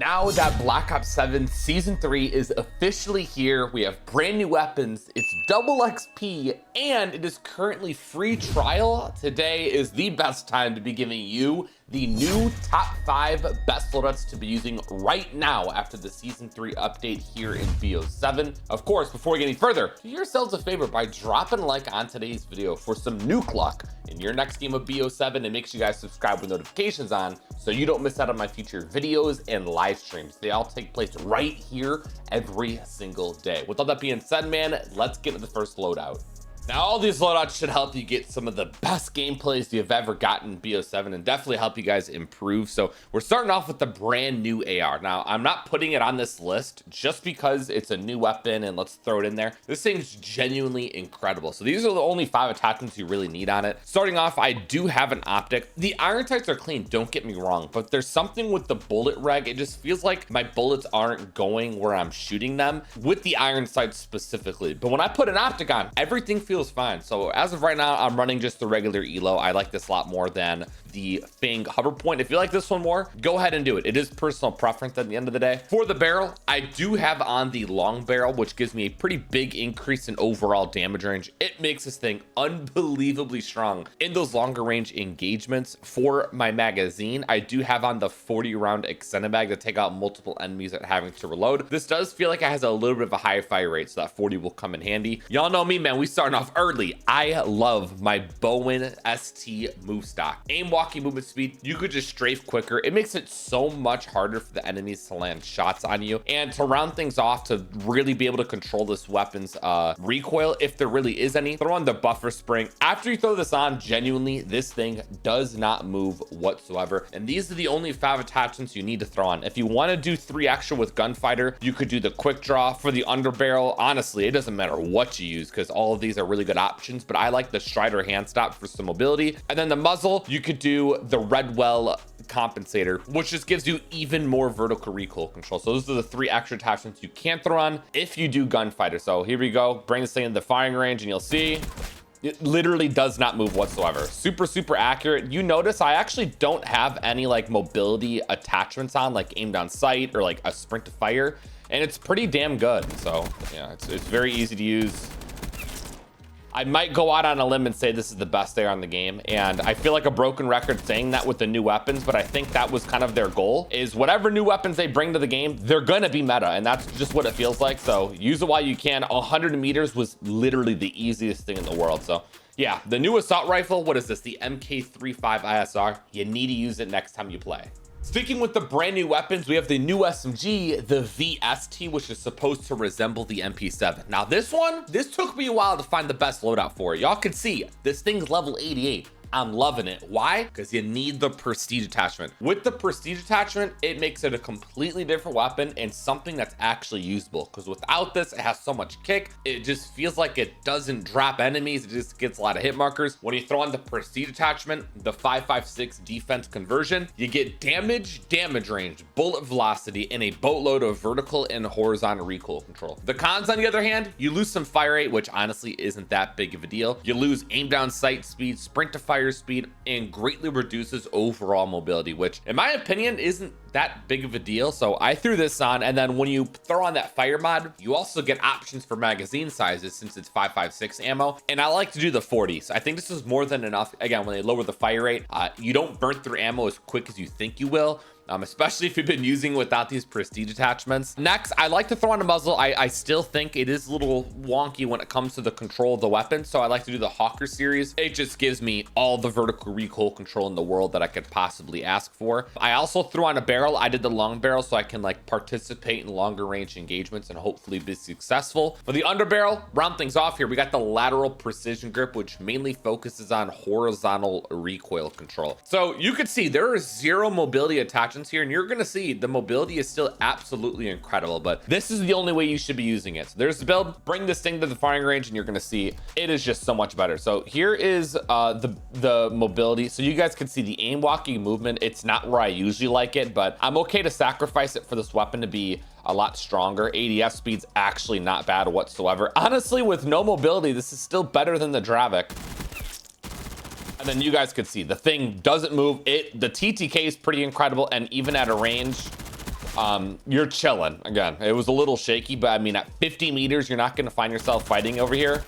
Now that Black Ops 7 Season 3 is officially here, we have brand new weapons, it's double XP, and it is currently free trial. Today is the best time to be giving you the new top 5 best loadouts to be using right now after the Season 3 update here in BO7. Of course, before we get any further, do yourselves a favor by dropping a like on today's video for some nuke luck in your next game of BO7, and make sure you guys subscribe with notifications on so you don't miss out on my future videos and live streams. They all take place right here every single day. With all that being said, man, let's get into the first loadout. Now, all these loadouts should help you get some of the best gameplays you've ever gotten in BO7 and definitely help you guys improve. So we're starting off with the brand new AR. Now, I'm not putting it on this list just because it's a new weapon and let's throw it in there. This thing's genuinely incredible. So these are the only 5 attachments you really need on it. Starting off, I do have an optic. The iron sights are clean, don't get me wrong, but there's something with the bullet reg. It just feels like my bullets aren't going where I'm shooting them with the iron sights specifically. But when I put an optic on, everything feels fine. So as of right now, I'm running just the regular elo. I like this a lot more than the Fang hover point. If you like this one more, go ahead and do it. It is personal preference at the end of the day. For the barrel, I do have on the long barrel, which gives me a pretty big increase in overall damage range. It makes this thing unbelievably strong in those longer range engagements. For my magazine, I do have on the 40 round extended mag to take out multiple enemies without having to reload. This does feel like it has a little bit of a high fire rate, so that 40 will come in handy. Y'all know me, man. We starting off early. I love my Bowen ST move stock. Aim, walking, movement speed, you could just strafe quicker. It makes it so much harder for the enemies to land shots on you. And to round things off, to really be able to control this weapon's recoil, if there really is any, throw on the buffer spring. After you throw this on, genuinely, this thing does not move whatsoever. And these are the only 5 attachments you need to throw on. If you want to do 3 extra with gunfighter, you could do the quick draw. For the underbarrel, honestly, it doesn't matter what you use because all of these are really good options, but I like the Strider hand stop for some mobility. And then the muzzle, you could do the Redwell compensator, which just gives you even more vertical recoil control. So those are the 3 extra attachments you can throw on if you do gunfighter. So here we go, bring this thing into the firing range and you'll see it literally does not move whatsoever. Super accurate. You notice I actually don't have any like mobility attachments on, like aim down sight or like a sprint to fire, and it's pretty damn good. So yeah, it's very easy to use. I might go out on a limb and say this is the best AR in the game, and I feel like a broken record saying that with the new weapons, but I think that was kind of their goal, is whatever new weapons they bring to the game, they're gonna be meta, and that's just what it feels like. So use it while you can. 100 meters was literally the easiest thing in the world. So yeah, the new assault rifle, what is this? The MK35 ISR. You need to use it next time you play. Sticking with the brand new weapons, we have the new SMG, the VST, which is supposed to resemble the MP7. Now this took me a while to find the best loadout for it. Y'all can see this thing's level 88. I'm loving it. Why? Because you need the prestige attachment. With the prestige attachment, it makes it a completely different weapon and something that's actually usable. Because without this, it has so much kick. It just feels like it doesn't drop enemies. It just gets a lot of hit markers. When you throw on the prestige attachment, the 5.56 defense conversion, you get damage range, bullet velocity, and a boatload of vertical and horizontal recoil control. The cons, on the other hand, you lose some fire rate, which honestly isn't that big of a deal. You lose aim down sight speed, sprint to fire speed, and greatly reduces overall mobility, which in my opinion isn't that big of a deal. So I threw this on, and then when you throw on that fire mod, you also get options for magazine sizes since it's 5.56 ammo, and I like to do the 40s. I think this is more than enough. Again, when they lower the fire rate, you don't burn through ammo as quick as you think you will. Especially if you've been using without these prestige attachments. Next, I like to throw on a muzzle. I still think it is a little wonky when it comes to the control of the weapon, so I like to do the Hawker series. It just gives me all the vertical recoil control in the world that I could possibly ask for. I also threw on a barrel. I did the long barrel so I can like participate in longer range engagements and hopefully be successful. For the underbarrel, round things off here, we got the lateral precision grip, which mainly focuses on horizontal recoil control. So you can see there are 0 mobility attachments here, and you're gonna see the mobility is still absolutely incredible, but this is the only way you should be using it. So there's the build. Bring this thing to the firing range and you're gonna see it is just so much better. So here is the mobility, so you guys can see the aim, walking, movement. It's not where I usually like it, but I'm okay to sacrifice it for this weapon to be a lot stronger. ADS speed's actually not bad whatsoever. Honestly, with no mobility, this is still better than the Dravik. And then you guys could see the thing doesn't move. The TTK is pretty incredible, and even at a range, you're chilling. Again, it was a little shaky, but I mean, at 50 meters, you're not going to find yourself fighting over here.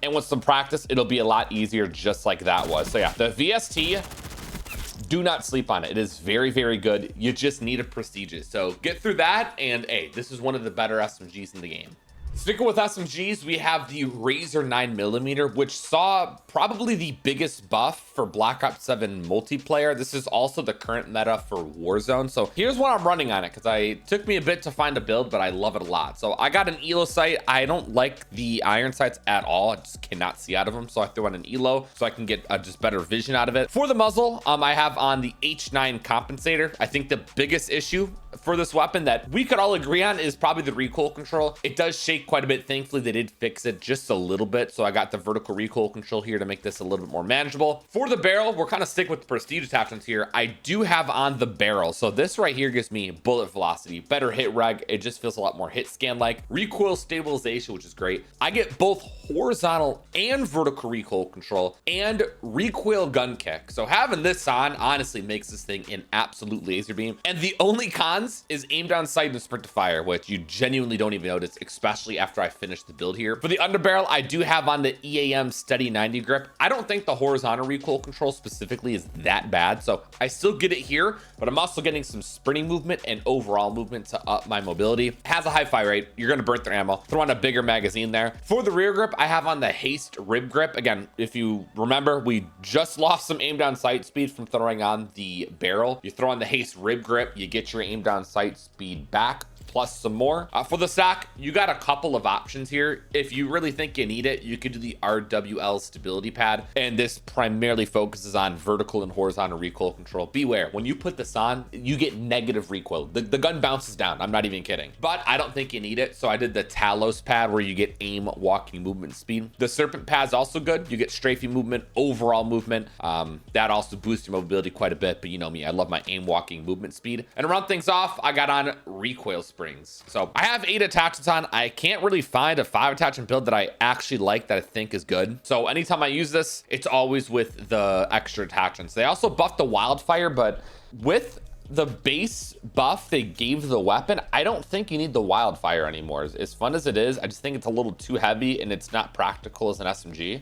And with some practice, it'll be a lot easier, just like that was. So yeah, the VST, do not sleep on it. It is very, very good. You just need a prestigious. So get through that, and hey, this is one of the better SMGs in the game. Sticking with SMGs, we have the Razor 9mm, which saw probably the biggest buff for Black Ops 7 multiplayer. This is also the current meta for Warzone. So here's what I'm running on it, because it took me a bit to find a build, but I love it a lot. So I got an ELO sight. I don't like the iron sights at all. I just cannot see out of them. So I threw on an ELO so I can get just better vision out of it. For the muzzle, I have on the H9 compensator. I think the biggest issue for this weapon that we could all agree on is probably the recoil control. It does shake quite a bit. Thankfully, they did fix it just a little bit. So I got the vertical recoil control here to make this a little bit more manageable. For the barrel, we're kind of sticking with the prestige attachments here. I do have on the barrel. So this right here gives me bullet velocity, better hit reg. It just feels a lot more hit scan like. Recoil stabilization, which is great. I get both horizontal and vertical recoil control and recoil gun kick. So having this on honestly makes this thing an absolute laser beam. And the only cons is aim down sight and sprint to fire, which you genuinely don't even notice, especially after I finish the build here. For the underbarrel, I do have on the EAM steady 90 grip. I don't think the horizontal recoil control specifically is that bad, so I still get it here, but I'm also getting some sprinting movement and overall movement to up my mobility. It has a high fire rate. You're going to burn through ammo. Throw on a bigger magazine there. For the rear grip, I have on the haste rib grip. Again, if you remember, we just lost some aim down sight speed from throwing on the barrel. You throw on the haste rib grip, you get your aim down sight speed back, plus some more. For the stock, you got a couple of options here. If you really think you need it, you could do the RWL stability pad, and this primarily focuses on vertical and horizontal recoil control. Beware, when you put this on, you get negative recoil. The gun bounces down. I'm not even kidding. But I don't think you need it, so I did the Talos pad where you get aim, walking, movement, speed. The Serpent pad's also good. You get strafing movement, overall movement. That also boosts your mobility quite a bit, but you know me, I love my aim, walking, movement, speed. And to round things off, I got on recoil springs. So I have 8 attachments on. I can't really find a 5 attachment build that I actually like that I think is good. So anytime I use this, it's always with the extra attachments. They also buffed the wildfire, but with the base buff they gave the weapon, I don't think you need the wildfire anymore. As fun as it is, I just think it's a little too heavy and it's not practical as an SMG.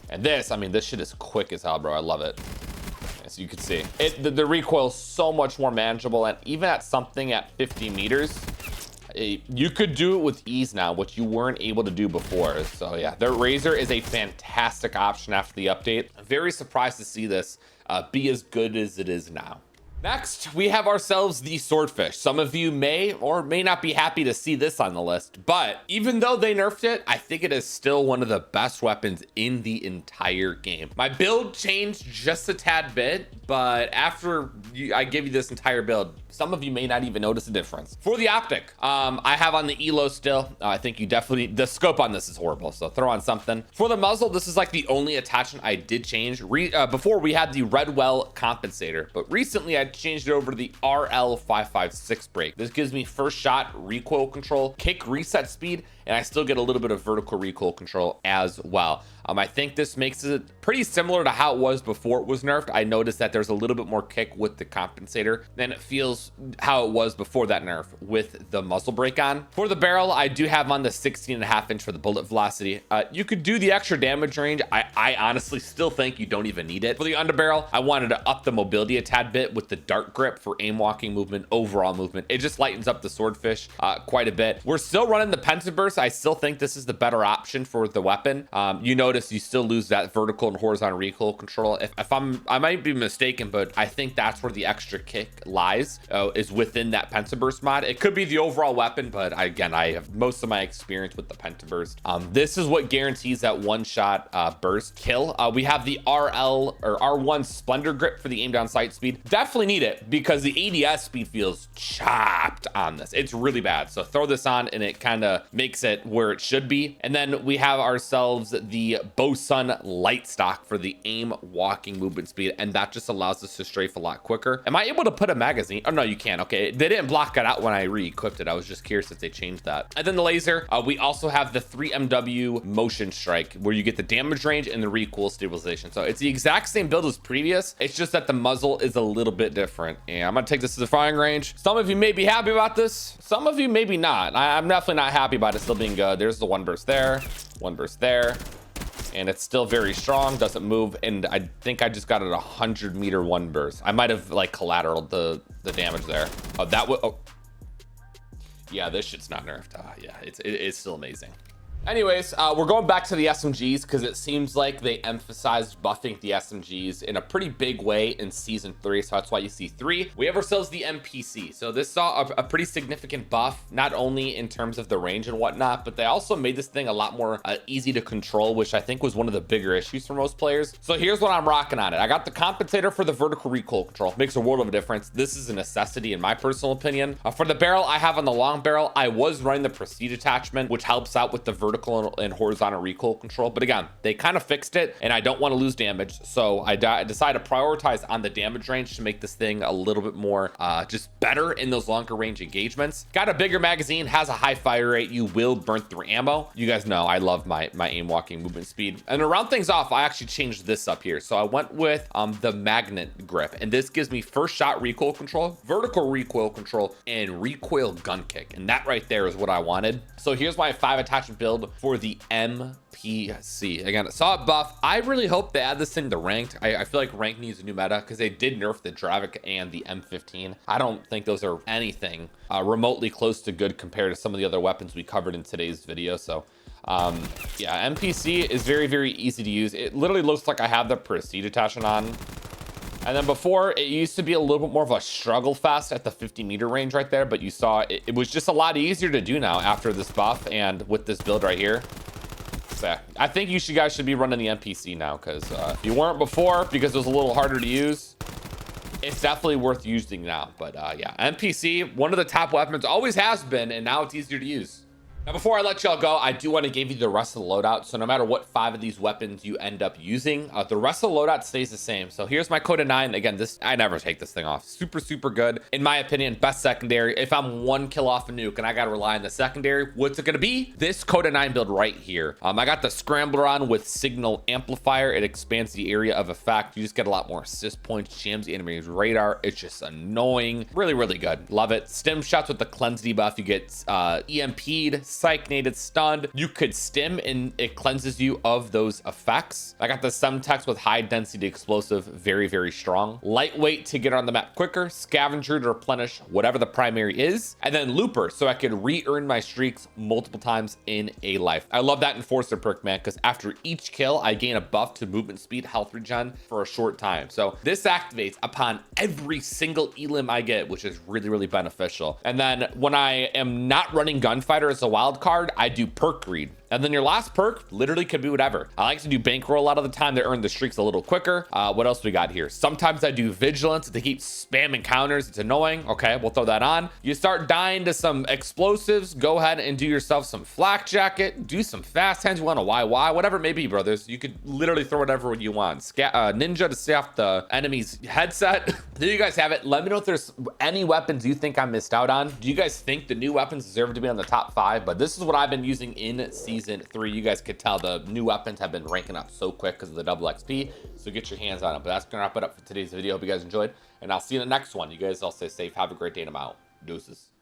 And this, I mean, this shit is quick as hell, bro. I love it. As you can see, the recoil is so much more manageable, and even at something at 50 meters, you could do it with ease now, which you weren't able to do before. So yeah, the Razor is a fantastic option after the update. I'm very surprised to see this be as good as it is now. Next, we have ourselves the Swordfish. Some of you may or may not be happy to see this on the list, but even though they nerfed it, I think it is still one of the best weapons in the entire game. My build changed just a tad bit, but after I give you this entire build, some of you may not even notice a difference. For the optic, I have on the ELO still. I think you definitely, the scope on this is horrible, so throw on something. For the muzzle, this is like the only attachment I did change. Before we had the RECOIL compensator, but recently I changed it over to the RL556 brake. This gives me first shot recoil control, kick reset speed, and I still get a little bit of vertical recoil control as well. I think this makes it pretty similar to how it was before it was nerfed. I noticed that there's a little bit more kick with the compensator than it feels how it was before that nerf with the muzzle brake on. For the barrel, I do have on the 16.5 inch for the bullet velocity. You could do the extra damage range. I honestly still think you don't even need it. For the underbarrel, I wanted to up the mobility a tad bit with the dart grip for aim, walking movement, overall movement. It just lightens up the Swordfish quite a bit. We're still running the pentaburst. I still think this is the better option for the weapon. You notice you still lose that vertical and horizontal recoil control. I might be mistaken, but I think that's where the extra kick lies, is within that pentaburst mod. It could be the overall weapon, but again, I have most of my experience with the pentaburst. This is what guarantees that one-shot burst kill. We have the RL or R1 Splendor grip for the aim down sight speed. Definitely need it because the ADS speed feels chopped on this. It's really bad. So throw this on and it kind of makes it where it should be. And then we have ourselves the BO7 light stock for the aim, walking, movement speed, and that just allows us to strafe a lot quicker. Am I able to put a magazine? Oh no, you can. Okay, they didn't block it out when I re-equipped it. I was just curious if they changed that. And then the laser, we also have the 3MW motion strike, where you get the damage range and the recoil stabilization. So it's the exact same build as previous. It's just that the muzzle is a little bit different. And I'm gonna take this to the firing range. Some of you may be happy about this, some of you maybe not. I'm definitely not happy about it still being good. There's the one burst there, one burst there, and it's still very strong, doesn't move. And I think I just got it 100-meter one burst. I might have like collateraled the damage there. Oh, that would, oh yeah, this shit's not nerfed. Yeah, it's still amazing. Anyways, we're going back to the SMGs because it seems like they emphasized buffing the SMGs in a pretty big way in season 3. So that's why you see 3. We have ourselves the MPC. So this saw a pretty significant buff, not only in terms of the range and whatnot, but they also made this thing a lot more easy to control, which I think was one of the bigger issues for most players. So here's what I'm rocking on it. I got the compensator for the vertical recoil control. Makes a world of a difference. This is a necessity in my personal opinion. For the barrel I have on the long barrel, I was running the prestige attachment, which helps out with the vertical and horizontal recoil control, but again, they kind of fixed it and I don't want to lose damage, so I decided to prioritize on the damage range to make this thing a little bit more just better in those longer range engagements. Got a bigger magazine, has a high fire rate, you will burn through ammo. You guys know I love my aim, walking, movement speed. And to round things off, I actually changed this up here. So I went with the magnet grip, and this gives me first shot recoil control, vertical recoil control, and recoil gun kick, and that right there is what I wanted. So here's my 5 attachment build for the MPC. Again, saw it buff. I really hope they add this thing to ranked. I feel like ranked needs a new meta because they did nerf the Dravik and the M15. I don't think those are anything remotely close to good compared to some of the other weapons we covered in today's video. So yeah, MPC is very, very easy to use. It literally looks like I have the prestige attachment on. And then before, it used to be a little bit more of a struggle fest at the 50-meter range right there, but you saw it was just a lot easier to do now after this buff and with this build right here. So yeah, I think you guys should be running the MPC now, because if you weren't before because it was a little harder to use, it's definitely worth using now. But yeah, MPC, one of the top weapons, always has been, and now it's easier to use. Now, before I let y'all go, I do want to give you the rest of the loadout. So no matter what 5 of these weapons you end up using, the rest of the loadout stays the same. So here's my Coda 9. Again, this, I never take this thing off. Super, super good. In my opinion, best secondary. If I'm 1 kill off a nuke and I got to rely on the secondary, what's it going to be? This Coda 9 build right here. I got the Scrambler on with Signal Amplifier. It expands the area of effect. You just get a lot more assist points, jams the enemy's radar. It's just annoying. Really, really good. Love it. Stim shots with the cleanse debuff. You get EMP'd, Psychnated, stunned. You could stim and it cleanses you of those effects. I got the Semtex with high density explosive, very, very strong. Lightweight to get on the map quicker, scavenger to replenish whatever the primary is, and then looper so I could re-earn my streaks multiple times in a life. I love that enforcer perk, man, because after each kill I gain a buff to movement speed, health regen for a short time. So this activates upon every single elim I get, which is really, really beneficial. And then when I am not running gunfighter as a wild card, I do perk read. And then your last perk literally could be whatever. I like to do bankroll a lot of the time to earn the streaks a little quicker. What else we got here? Sometimes I do vigilance to keep spamming counters. It's annoying. Okay, we'll throw that on. You start dying to some explosives, go ahead and do yourself some flak jacket, do some fast hands. You want a YY, whatever it may be, brothers. You could literally throw whatever you want. Ninja to stay off the enemy's headset. There you guys have it. Let me know if there's any weapons you think I missed out on. Do you guys think the new weapons deserve to be on the top 5? But this is what I've been using in season 3. You guys could tell the new weapons have been ranking up so quick because of the double XP. So get your hands on it. But that's gonna wrap it up for today's video. Hope you guys enjoyed, and I'll see you in the next one. You guys all stay safe. Have a great day, and I'm out. Deuces.